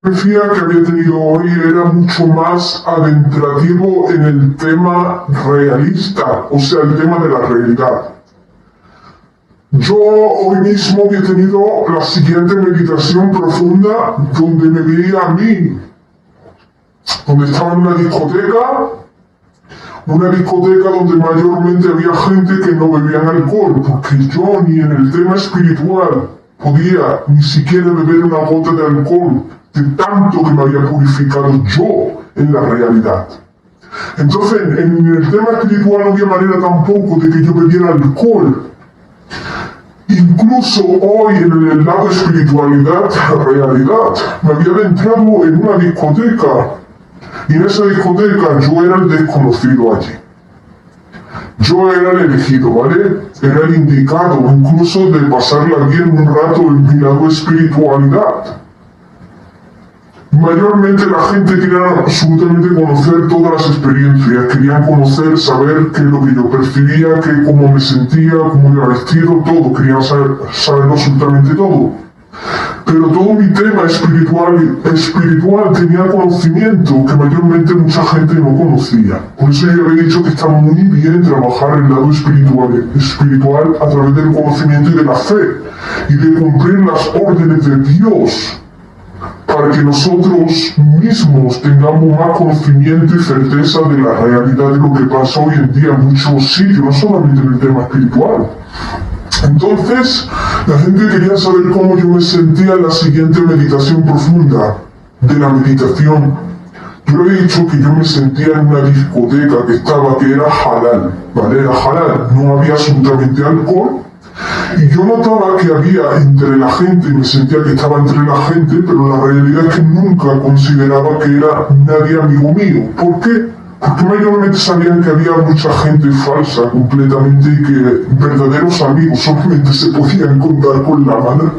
Decía que había tenido hoy era mucho más adentrativo en el tema realista, o sea, el tema de la realidad. Yo hoy mismo había tenido la siguiente meditación profunda donde me veía a mí, donde estaba en una discoteca donde mayormente había gente que no bebían alcohol, porque yo ni en el tema espiritual podía ni siquiera beber una gota de alcohol, de tanto que me había purificado yo en la realidad. Entonces, en el tema espiritual no había manera tampoco de que yo bebiera alcohol. Incluso hoy en el lado espiritualidad, realidad, me había adentrado en una discoteca. Y en esa discoteca yo era el desconocido allí. Yo era el elegido, ¿vale? Era el indicado, incluso de pasarla bien un rato en mi lado espiritualidad. Mayormente la gente quería absolutamente conocer todas las experiencias, querían conocer, saber qué es lo que yo percibía, cómo me sentía, cómo iba vestido, todo, querían saberlo absolutamente todo. Pero todo mi tema espiritual tenía conocimiento que mayormente mucha gente no conocía. Por eso yo había dicho que está muy bien trabajar el lado espiritual a través del conocimiento y de la fe, y de cumplir las órdenes de Dios, para que nosotros mismos tengamos más conocimiento y certeza de la realidad de lo que pasa hoy en día en muchos sitios, no solamente en el tema espiritual. Entonces, la gente quería saber cómo yo me sentía en la siguiente meditación profunda de la meditación. Yo le he dicho que yo me sentía en una discoteca que era halal, ¿vale? Era halal, no había absolutamente alcohol. Y yo notaba que había entre la gente, me sentía que estaba entre la gente, pero la realidad es que nunca consideraba que era nadie amigo mío. ¿Por qué? Porque mayormente sabían que había mucha gente falsa completamente y que verdaderos amigos solamente se podían contar con la mano.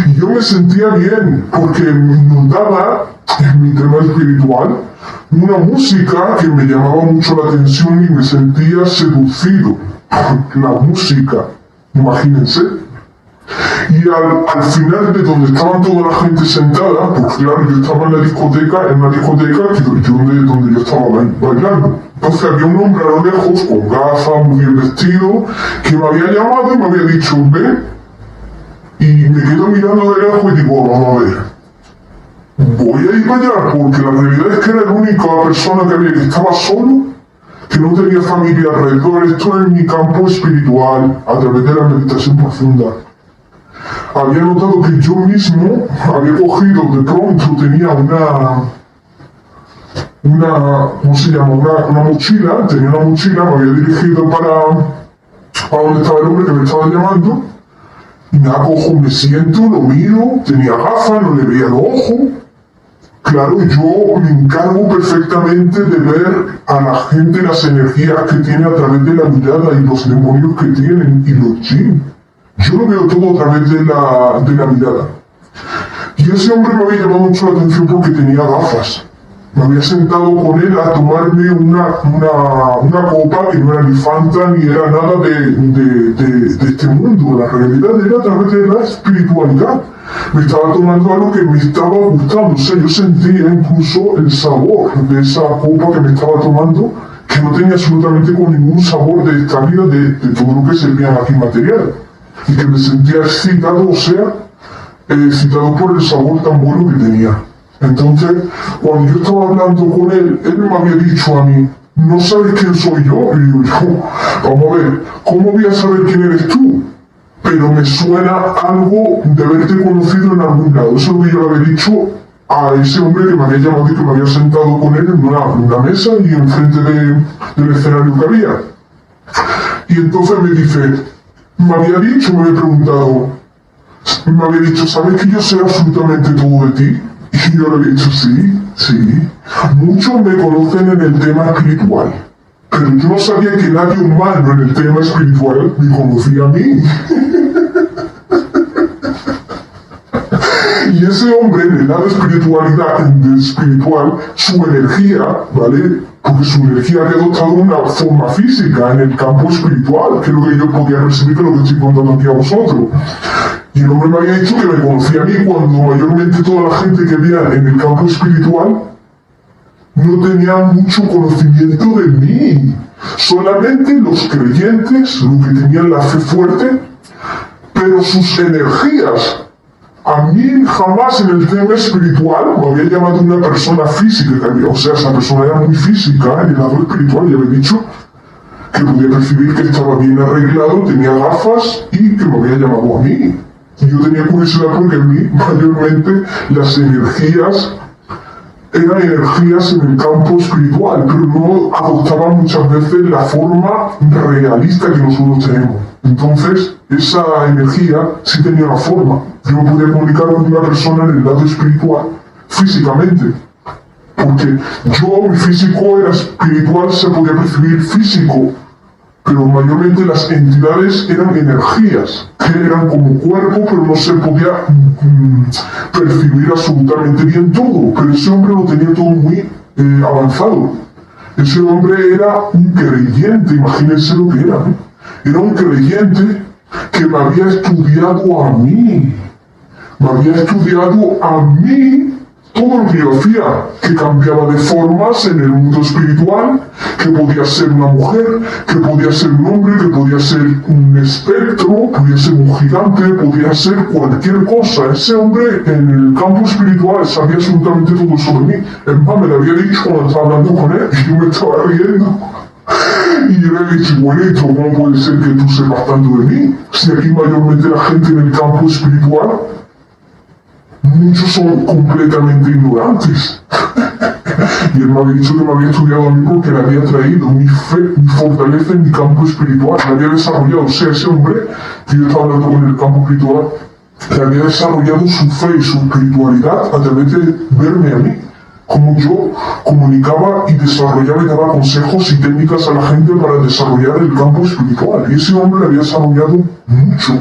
Y yo me sentía bien, porque notaba en mi tema espiritual una música que me llamaba mucho la atención y me sentía seducido. La música, imagínense. Y al final de donde estaban toda la gente sentada, pues claro, yo estaba en una discoteca donde yo estaba bailando. Entonces había un hombre a lo lejos, con gafas, muy bien vestido, que me había llamado y me había dicho, ven. Y me quedo mirando de lejos y digo, vamos a ver. Voy a ir para allá, porque la realidad es que era la única persona que estaba solo, que no tenía familia alrededor. Esto es mi campo espiritual, a través de la meditación profunda. Había notado que yo mismo había cogido, de pronto tenía ¿cómo se llama? Una mochila, tenía una mochila, me había dirigido para donde estaba el hombre que me estaba llamando. Y nada, cojo, me siento, lo miro, tenía gafas, no le veía el ojo. Claro, yo me encargo perfectamente de ver a la gente las energías que tiene a través de la mirada y los demonios que tienen y los jinn. Yo lo veo todo a través de la mirada. Y ese hombre me había llamado mucho la atención porque tenía gafas. Me había sentado con él a tomarme una copa que no era ni Fanta ni era nada de este mundo. La realidad era a través de la espiritualidad. Me estaba tomando algo que me estaba gustando. O sea, yo sentía incluso el sabor de esa copa que me estaba tomando, que no tenía absolutamente con ningún sabor de esta vida, de todo lo que se veía aquí material. Y que me sentía excitado, o sea, excitado por el sabor tan bueno que tenía. Entonces, cuando yo estaba hablando con él me había dicho a mí, ¿no sabes quién soy yo? Y digo yo, vamos a ver, ¿cómo voy a saber quién eres tú? Pero me suena algo de haberte conocido en algún lado. Eso es lo que yo le había dicho a ese hombre que me había llamado y que me había sentado con él en una mesa y enfrente del escenario que había. Y entonces me dice, me había preguntado, ¿sabes que yo sé absolutamente todo de ti? Y yo le había dicho, sí. Muchos me conocen en el tema espiritual, pero yo no sabía que nadie humano en el tema espiritual me conocía a mí. Y ese hombre en el lado espiritual, su energía, ¿vale? Porque su energía había adoptado una forma física en el campo espiritual, que es lo que yo podía recibir, que es lo que estoy contando aquí a vosotros. Y el hombre me había dicho que me conocía a mí cuando mayormente toda la gente que había en el campo espiritual no tenía mucho conocimiento de mí. Solamente los creyentes, los que tenían la fe fuerte, pero sus energías. A mí jamás en el tema espiritual me había llamado una persona física, o sea, esa persona era muy física en el lado espiritual, ya había dicho que podía percibir que estaba bien arreglado, tenía gafas y que me había llamado a mí. Y yo tenía curiosidad porque a mí mayormente las energías eran energías en el campo espiritual, pero no adoptaban muchas veces la forma realista que nosotros tenemos. Entonces, esa energía sí tenía una forma. Yo me podía comunicar con una persona en el lado espiritual, físicamente. Porque yo, mi físico era espiritual, se podía percibir físico, pero mayormente las entidades eran energías, que eran como cuerpo, pero no se podía percibir absolutamente bien todo. Pero ese hombre lo tenía todo muy avanzado. Ese hombre era un creyente, imagínense lo que era, ¿no? Era un creyente que me había estudiado a mí. Me había estudiado a mí todo lo que yo hacía, que cambiaba de formas en el mundo espiritual, que podía ser una mujer, que podía ser un hombre, que podía ser un espectro, podía ser un gigante, podía ser cualquier cosa. Ese hombre en el campo espiritual sabía absolutamente todo sobre mí. Es más, me lo había dicho cuando estaba hablando con él y yo me estaba riendo. Y yo le he dicho, bonito, ¿cómo puede ser que tú sepas tanto de mí? Si aquí mayormente la gente en el campo espiritual, muchos son completamente ignorantes. Y él me había dicho que me había estudiado a mí porque le había traído mi fe, mi fortaleza en mi campo espiritual. Me había desarrollado, o sea, ese hombre que yo estaba hablando con el campo espiritual, que había desarrollado su fe y su espiritualidad a través de verme a mí. Como yo comunicaba y desarrollaba y daba consejos y técnicas a la gente para desarrollar el campo espiritual. Y ese hombre le había desarrollado mucho.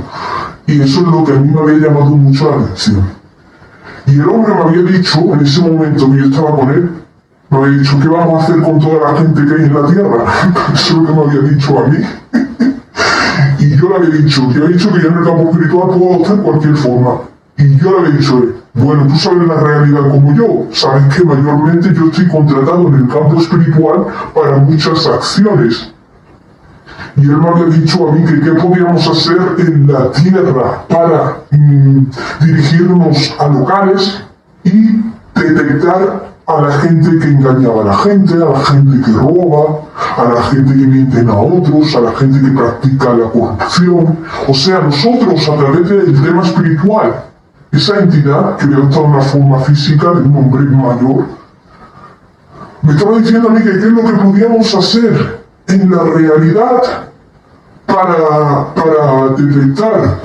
Y eso es lo que a mí me había llamado mucho la atención. Y el hombre me había dicho, en ese momento que yo estaba con él, me había dicho, ¿qué vamos a hacer con toda la gente que hay en la tierra? Eso es lo que me había dicho a mí. Y yo le había dicho que yo en el campo espiritual puedo adoptar cualquier forma. Y yo le había dicho, bueno, tú sabes la realidad como yo, sabes que mayormente yo estoy contratado en el campo espiritual para muchas acciones. Y él me había dicho a mí que qué podíamos hacer en la tierra para dirigirnos a locales y detectar a la gente que engañaba a la gente que roba, a la gente que mienten a otros, a la gente que practica la corrupción. O sea, nosotros a través del tema espiritual, esa entidad que había adoptado una forma física de un hombre mayor, me estaba diciendo a mí que qué es lo que podíamos hacer en la realidad para detectar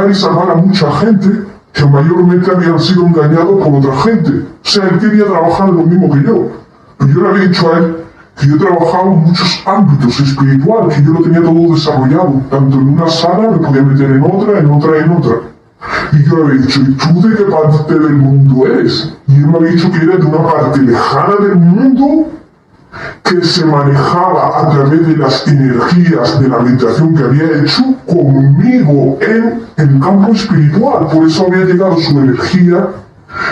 y salvar a mucha gente que mayormente habían sido engañados por otra gente. O sea, él quería trabajar en lo mismo que yo. Pero yo le había dicho a él que yo trabajaba en muchos ámbitos espirituales, que yo lo tenía todo desarrollado. Tanto en una sala me podía meter en otra, en otra, en otra. Y yo le había dicho, ¿y tú de qué parte del mundo eres? Y él me había dicho que era de una parte lejana del mundo que se manejaba a través de las energías de la meditación que había hecho conmigo en el campo espiritual. Por eso había llegado su energía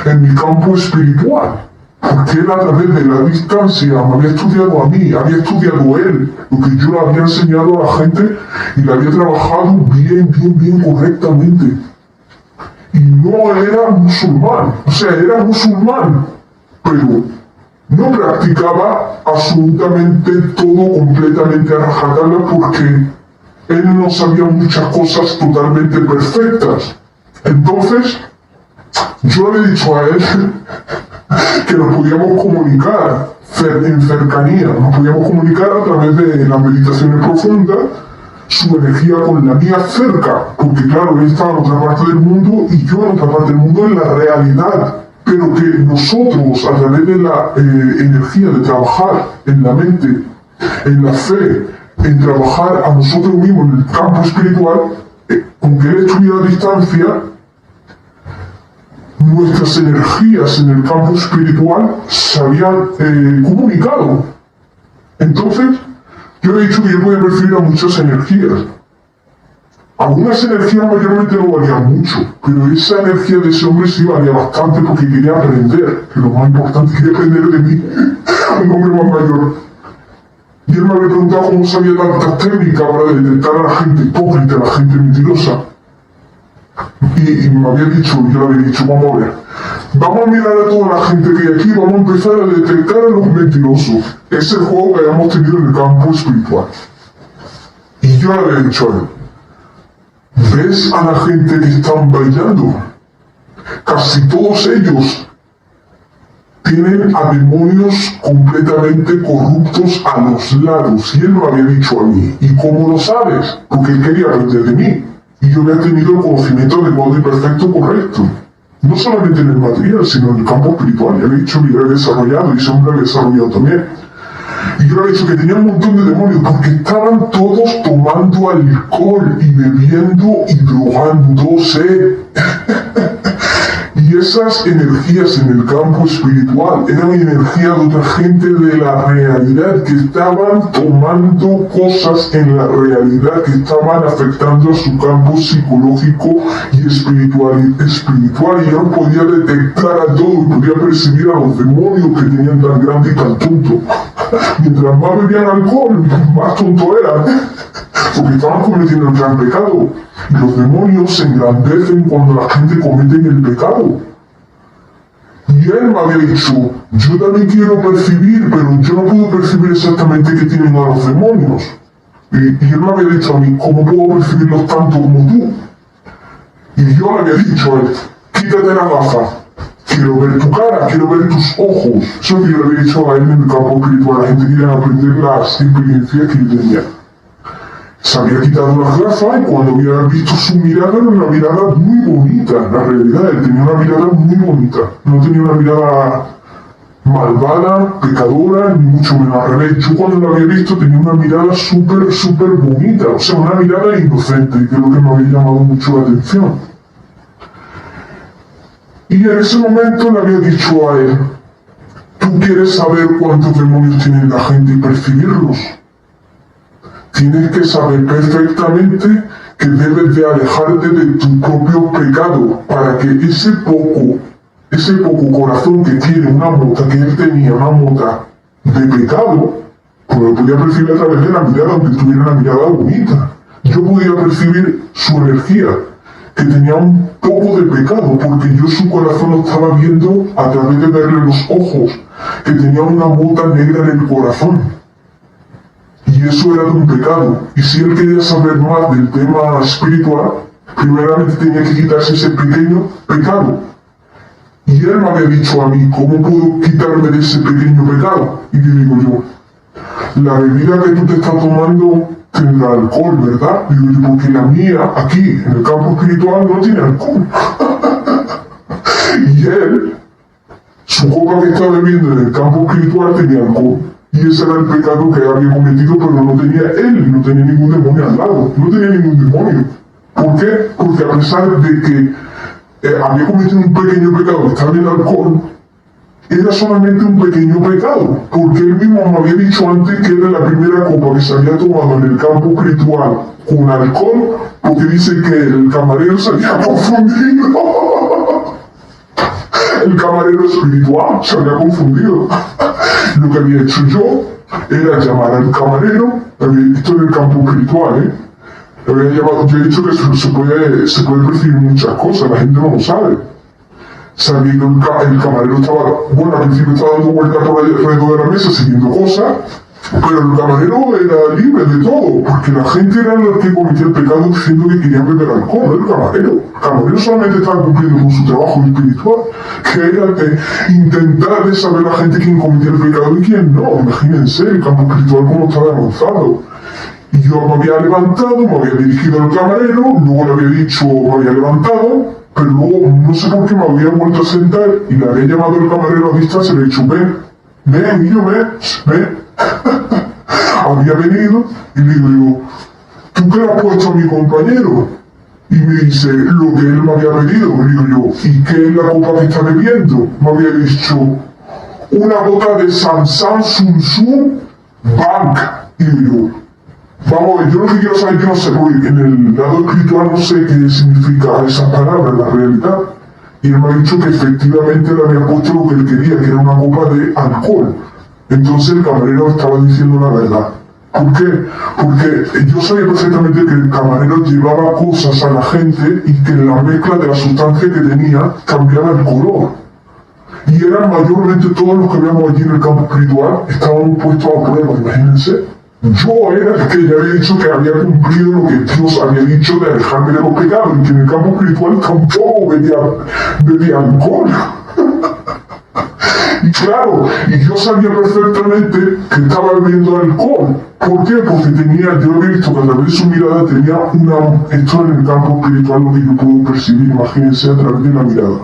en mi campo espiritual. Porque él a través de la distancia me había estudiado a mí, había estudiado él, lo que yo le había enseñado a la gente y le había trabajado bien correctamente. Y no era musulmán, o sea, era musulmán, pero no practicaba absolutamente todo completamente a rajatabla porque él no sabía muchas cosas totalmente perfectas. Entonces, yo le he dicho a él que nos podíamos comunicar en cercanía, nos podíamos comunicar a través de las meditaciones profundas, su energía con la mía cerca, porque claro, él estaba en otra parte del mundo y yo en otra parte del mundo en la realidad. Pero que nosotros, a través de la energía de trabajar en la mente, en la fe, en trabajar a nosotros mismos en el campo espiritual, aunque él estuviera a distancia, nuestras energías en el campo espiritual se habían comunicado. Entonces, yo he dicho que yo podía percibir a muchas energías. Algunas energías mayormente no valían mucho, pero esa energía de ese hombre sí valía bastante porque quería aprender, que lo más importante, quería aprender de mí, un hombre más mayor. Y él me había preguntado cómo sabía tantas técnicas para detectar a la gente hipócrita, a la gente mentirosa. Y me había dicho, yo le había dicho, vamos a ver, vamos a mirar a toda la gente que hay aquí, vamos a empezar a detectar a los mentirosos. Ese es el juego que hayamos tenido en el campo espiritual. Y yo le había dicho a él, ¿ves a la gente que están bailando? Casi todos ellos tienen a demonios completamente corruptos a los lados. Y él me lo había dicho a mí. ¿Y cómo lo sabes? Porque él quería aprender de mí. Y yo había tenido el conocimiento adecuado y perfecto correcto. No solamente en el material, sino en el campo espiritual. Ya le he dicho que yo lo he desarrollado y ese hombre lo ha desarrollado también. Y yo le he dicho que tenía un montón de demonios porque estaban todos tomando alcohol y bebiendo y drogándose. Y esas energías en el campo espiritual eran energía de otra gente de la realidad que estaban tomando cosas en la realidad que estaban afectando a su campo psicológico y espiritual. Y yo podía detectar a todo y podía percibir a los demonios que tenían tan grande y tan tonto. Mientras más bebían alcohol, más tonto eran. Porque estaban cometiendo el gran pecado. Y los demonios se engrandecen cuando la gente comete el pecado. Y él me había dicho, yo también quiero percibir, pero yo no puedo percibir exactamente qué tienen a los demonios. Y él me había dicho a mí, ¿cómo puedo percibirlos tanto como tú? Y yo le había dicho a él, quítate la gafa, quiero ver tu cara, quiero ver tus ojos. Eso es lo que yo le había dicho a él en el campo espiritual. La gente quería aprender las experiencias que yo tenía. Se había quitado las gafas y cuando había visto su mirada era una mirada muy bonita. La realidad, él tenía una mirada muy bonita. No tenía una mirada malvada, pecadora, ni mucho menos al revés. Yo cuando lo había visto tenía una mirada súper bonita. O sea, una mirada inocente, que es lo que me había llamado mucho la atención. Y en ese momento le había dicho a él, ¿tú quieres saber cuántos demonios tiene la gente y percibirlos? Tienes que saber perfectamente que debes de alejarte de tu propio pecado para que ese poco corazón que tiene una mota, que él tenía una mota de pecado, pues lo podía percibir a través de la mirada, aunque tuviera una mirada bonita. Yo podía percibir su energía, que tenía un poco de pecado, porque yo su corazón lo estaba viendo a través de verle los ojos, que tenía una mota negra en el corazón. Y eso era de un pecado. Y si él quería saber más del tema espiritual, primeramente tenía que quitarse ese pequeño pecado. Y él me había dicho a mí, ¿cómo puedo quitarme de ese pequeño pecado? Y le digo yo, la bebida que tú te estás tomando tendrá alcohol, ¿verdad? Digo yo, porque la mía, aquí, en el campo espiritual, no tiene alcohol. Y él, su copa que estaba bebiendo en el campo espiritual tenía alcohol. Y ese era el pecado que había cometido, pero no tenía él, no tenía ningún demonio al lado, no tenía ningún demonio. ¿Por qué? Porque a pesar de que había cometido un pequeño pecado, estaba en el alcohol, era solamente un pequeño pecado, porque él mismo me había dicho antes que era la primera copa que se había tomado en el campo espiritual con alcohol, porque dice que el camarero se había confundido. El camarero espiritual se había confundido. Lo que había hecho yo era llamar al camarero, esto en el campo espiritual, había llamado, yo he dicho que se puede percibir muchas cosas, la gente no lo sabe. Sabía que el camarero estaba, bueno, al principio estaba dando vueltas por alrededor de la mesa, siguiendo cosas, pero el camarero era libre de todo, porque la gente era la que cometía el pecado diciendo que querían beber alcohol, no el camarero. El camarero solamente estaba cumpliendo con su trabajo espiritual, que era que intentar de saber a la gente quién cometía el pecado y quién no. Imagínense el campo espiritual como estaba avanzado. Y yo me había levantado, me había dirigido al camarero, luego le había dicho, me había levantado, pero luego no sé por qué me había vuelto a sentar y le había llamado al camarero a distancia y le he dicho, ven, y yo, ven. Había venido y le digo yo, ¿tú qué le has puesto a mi compañero? Y me dice, lo que él me había pedido. Le digo yo, ¿y qué es la copa que está bebiendo? Me había dicho, una bota de Samsung Sun Sun Bank. Y digo, Vamos a ver, yo lo que quiero saber, yo no sé, porque en el lado espiritual no sé qué significa esa palabra en la realidad. Y él me ha dicho que efectivamente le había puesto lo que él quería, que era una copa de alcohol. Entonces el camarero estaba diciendo la verdad. ¿Por qué? Porque yo sabía perfectamente que el camarero llevaba cosas a la gente y que la mezcla de la sustancia que tenía cambiaba el color. Y eran mayormente todos los que veíamos allí en el campo espiritual, estaban puestos a prueba, imagínense. Yo era el que ya había dicho que había cumplido lo que Dios había dicho de alejarme de los pecados, y que en el campo espiritual tampoco bebía alcohol. Y claro, y yo sabía perfectamente que estaba bebiendo alcohol. ¿Por qué? Porque yo había visto que a través de su mirada tenía esto en el campo espiritual lo que yo puedo percibir, imagínense, a través de la mirada.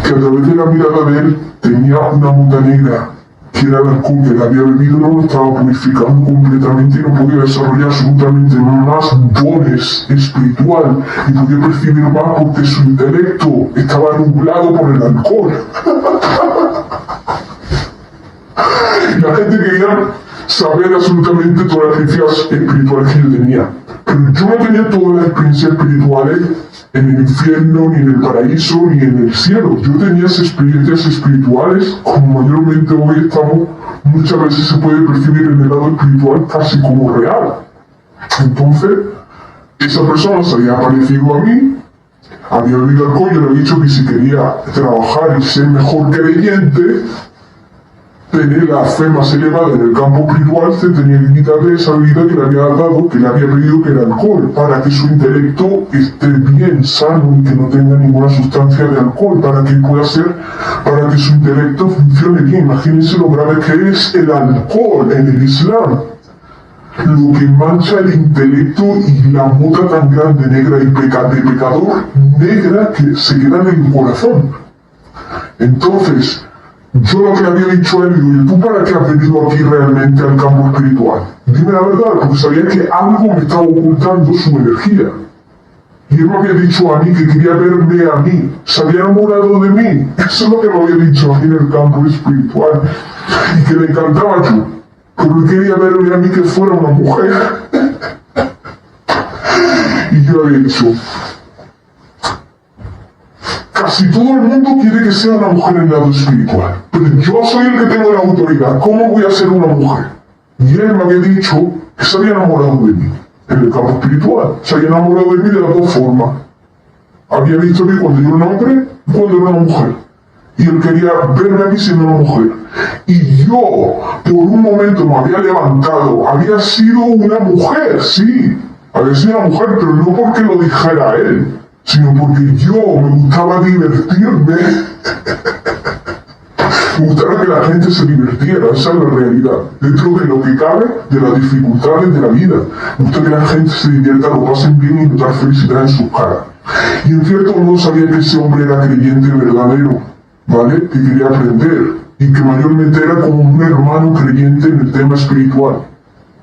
Que a través de la mirada de él tenía una mota negra, que era el alcohol que él había bebido, no lo estaba purificando completamente y no podía desarrollar absolutamente más dones espiritual y podía percibir más porque su intelecto estaba nublado por el alcohol. Y la gente quería saber absolutamente todas las experiencias espirituales que yo tenía. Pero yo no tenía todas las experiencias espirituales en el infierno, ni en el paraíso, ni en el cielo. Yo tenía esas experiencias espirituales, como mayormente hoy estamos, muchas veces se puede percibir en el lado espiritual casi como real. Entonces, esa persona se había aparecido a mí, había bebido alcohol, yo le había dicho que si quería trabajar y ser mejor creyente, tener la fe más elevada en el campo espiritual, se tenía que quitarle esa bebida que le había dado, que le había pedido, que era alcohol, para que su intelecto esté bien sano y que no tenga ninguna sustancia de alcohol, para que pueda ser, para que su intelecto funcione bien. Imagínense lo grave que es el alcohol en el Islam. Lo que mancha el intelecto y la mota tan grande, negra y de pecador, negra que se queda en el corazón. Entonces, yo lo que le había dicho a él, digo, ¿tú para qué has venido aquí realmente al campo espiritual? Dime la verdad, porque sabía que algo me estaba ocultando su energía. Y él me había dicho a mí que quería verme a mí, se había enamorado de mí. Eso es lo que me había dicho aquí en el campo espiritual. Y que le encantaba yo, pero él quería verme a mí que fuera una mujer. Y yo había dicho, casi todo el mundo quiere que sea una mujer en el lado espiritual, pero yo soy el que tengo la autoridad, ¿cómo voy a ser una mujer? Y él me había dicho que se había enamorado de mí, en el campo espiritual, se había enamorado de mí de las dos formas. Había visto que cuando yo era un hombre, cuando era una mujer. Y él quería verme a mí siendo una mujer. Y yo, por un momento me había levantado, había sido una mujer, sí, había sido una mujer, pero no porque lo dijera él, sino porque yo me gustaba divertirme. Me gustaba que la gente se divirtiera, esa es la realidad. Dentro de lo que cabe, de las dificultades de la vida. Me gusta que la gente se divierta, lo pasen bien y notar felicidad en sus caras. Y en cierto modo sabía que ese hombre era creyente verdadero, ¿vale? Que quería aprender y que mayormente era como un hermano creyente en el tema espiritual,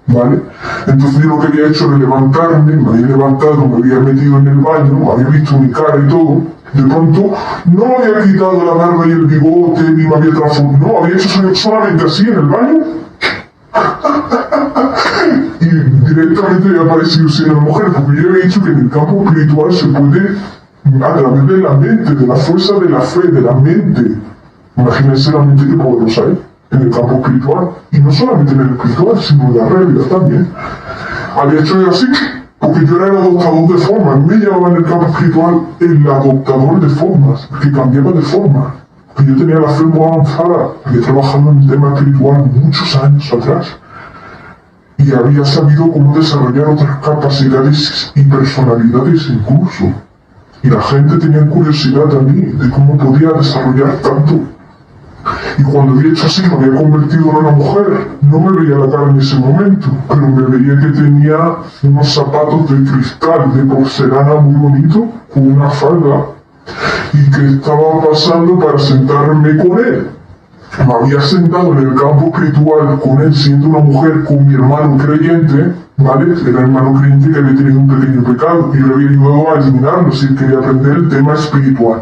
¿vale? Entonces yo lo que había hecho era levantarme, me había levantado, me había metido en el baño, había visto mi cara y todo. De pronto no me había quitado la barba y el bigote ni me había transformado, no, había hecho solamente así en el baño. Y directamente había aparecido siendo una mujer, porque yo había dicho que en el campo espiritual se puede, a través de la mente, de la fuerza de la fe, de la mente. Imagínense la mente que poderosa hay en el campo espiritual, y no solamente en el espiritual, sino en la realidad también. Había hecho así, porque yo era el adoptador de formas, me llamaban en el campo espiritual el adoptador de formas, que cambiaba de forma. Que yo tenía la fe muy avanzada, había trabajado en el tema espiritual muchos años atrás, y había sabido cómo desarrollar otras capacidades y personalidades incluso. Y la gente tenía curiosidad también de cómo podía desarrollar tanto. Y cuando había hecho así, me había convertido en una mujer. No me veía la cara en ese momento, pero me veía que tenía unos zapatos de cristal, de porcelana muy bonito, con una falda, y que estaba pasando para sentarme con él. Me había sentado en el campo espiritual con él, siendo una mujer, con mi hermano creyente, ¿vale? Era el hermano creyente que había tenido un pequeño pecado, y yo le había ayudado a eliminarlo, si quería aprender el tema espiritual.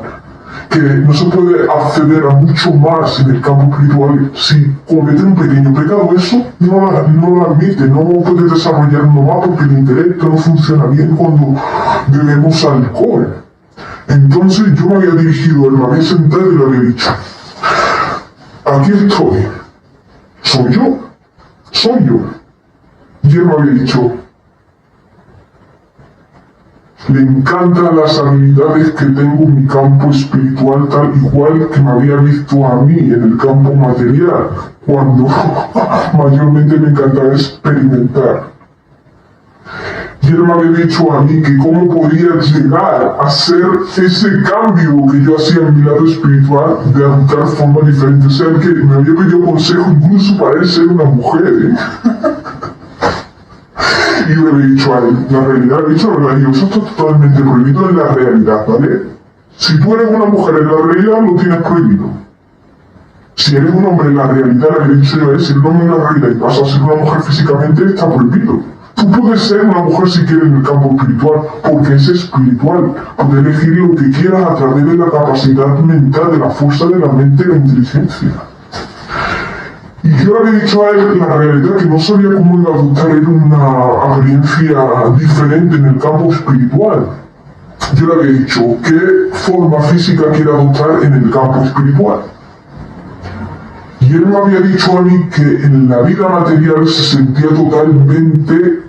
que no se puede acceder a mucho más en el campo espiritual si comete un pequeño pecado. Eso no lo admite, no puede desarrollar uno más porque el intelecto no funciona bien cuando bebemos alcohol. Entonces yo me había dirigido, él me había sentado y le había dicho, aquí estoy, soy yo. Y él me había dicho, le encantan las habilidades que tengo en mi campo espiritual, tal igual que me había visto a mí en el campo material, cuando mayormente me encantaba experimentar. Y él me había dicho a mí que cómo podía llegar a hacer ese cambio que yo hacía en mi lado espiritual de adoptar formas diferentes. O sea, que me había pedido consejo incluso para él ser una mujer, Y yo le había dicho a él, la realidad, le he dicho la verdad, eso está totalmente prohibido en la realidad, ¿vale? Si tú eres una mujer en la realidad, lo tienes prohibido. Si eres un hombre en la realidad, lo que he dicho yo es, si eres un hombre en la realidad y vas a ser una mujer físicamente, está prohibido. Tú puedes ser una mujer si quieres en el campo espiritual, porque es espiritual. Puedes elegir lo que quieras a través de la capacidad mental, de la fuerza de la mente y la inteligencia. Y yo le había dicho a él la realidad que no sabía cómo iba a adoptar él una apariencia diferente en el campo espiritual. Yo le había dicho qué forma física quiere adoptar en el campo espiritual. Y él me había dicho a mí que en la vida material se sentía totalmente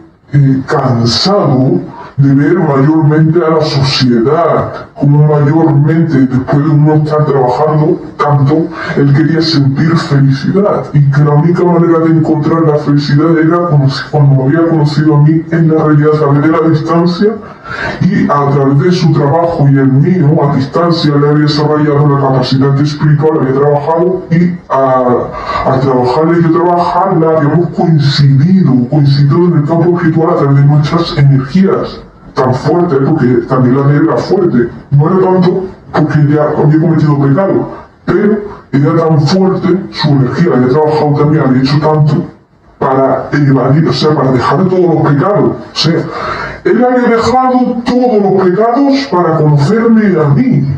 cansado de ver mayormente a la sociedad, como mayormente después de uno estar trabajando tanto, él quería sentir felicidad y que la única manera de encontrar la felicidad era cuando me había conocido a mí en la realidad a través de la distancia y a través de su trabajo y el mío a distancia le había desarrollado la capacidad espiritual, había trabajado y al trabajarla y yo trabajarla habíamos coincidido en el campo espiritual a través de nuestras energías tan fuertes, porque también la de él era fuerte, no era tanto porque ella había cometido pecado, pero era tan fuerte su energía, había trabajado también, había hecho tanto para evadir, o sea, para dejar todos los pecados, o sea, él había dejado todos los pecados para conocerme a mí,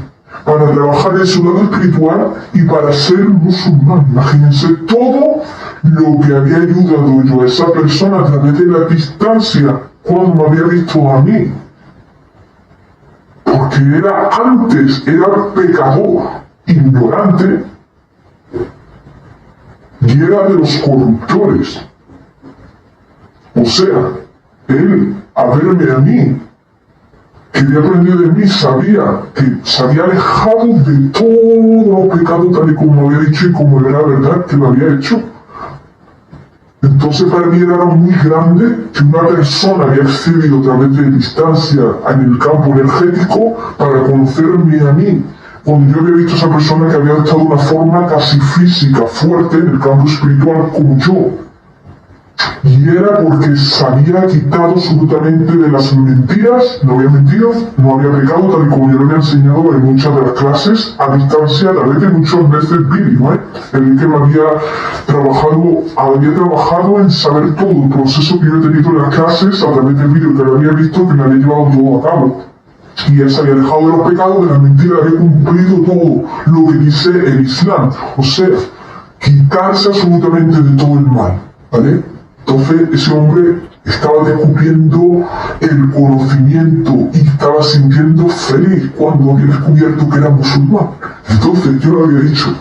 para trabajar en su lado espiritual y para ser musulmán. Imagínense todo lo que había ayudado yo a esa persona a través de la distancia cuando me había visto a mí. Porque era pecador, ignorante, y era de los corruptores. O sea, él, a verme a mí, que había aprendido de mí, sabía que se había alejado de todo los pecados tal y como había dicho y como era verdad que lo había hecho. Entonces para mí era muy grande que una persona había accedido a través de distancia en el campo energético para conocerme a mí. Cuando yo había visto a esa persona que había estado de una forma casi física, fuerte en el campo espiritual como yo. Y era porque se había quitado absolutamente de las mentiras, no había mentido, no había pecado, tal y como yo lo había enseñado en muchas de las clases, a distancia, a través de muchas veces vídeo, en el que me había trabajado en saber todo el proceso que yo he tenido en las clases, a través del vídeo que lo había visto, que me había llevado todo a cabo. Y él se había dejado de los pecados, de las mentiras, había cumplido todo lo que dice el Islam. O sea, quitarse absolutamente de todo el mal, ¿vale? Entonces ese hombre estaba descubriendo el conocimiento y estaba sintiendo feliz cuando había descubierto que era musulmán. Entonces yo le había dicho,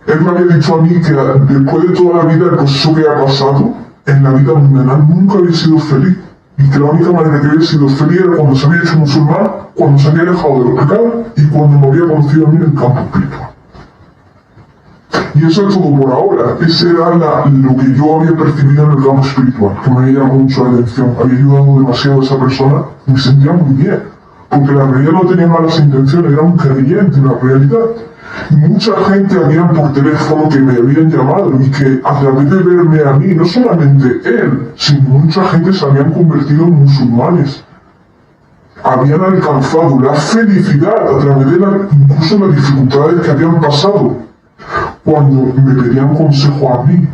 él me había dicho a mí que después de toda la vida, el proceso que ha pasado, en la vida mundanal nunca había sido feliz. Y que la única manera que había sido feliz era cuando se había hecho musulmán, cuando se había alejado de los pecados y cuando me había conocido a mí en el campo espiritual. Y eso es todo por ahora. Ese era lo que yo había percibido en el campo espiritual, que me había llamado mucho la atención. Había ayudado demasiado a esa persona y me sentía muy bien. Porque la realidad no tenía malas intenciones, era un creyente en la realidad. Y mucha gente había por teléfono que me habían llamado y que a través de verme a mí, no solamente él, sino mucha gente se habían convertido en musulmanes. Habían alcanzado la felicidad a través de incluso las dificultades que habían pasado cuando me pedían consejo a mí.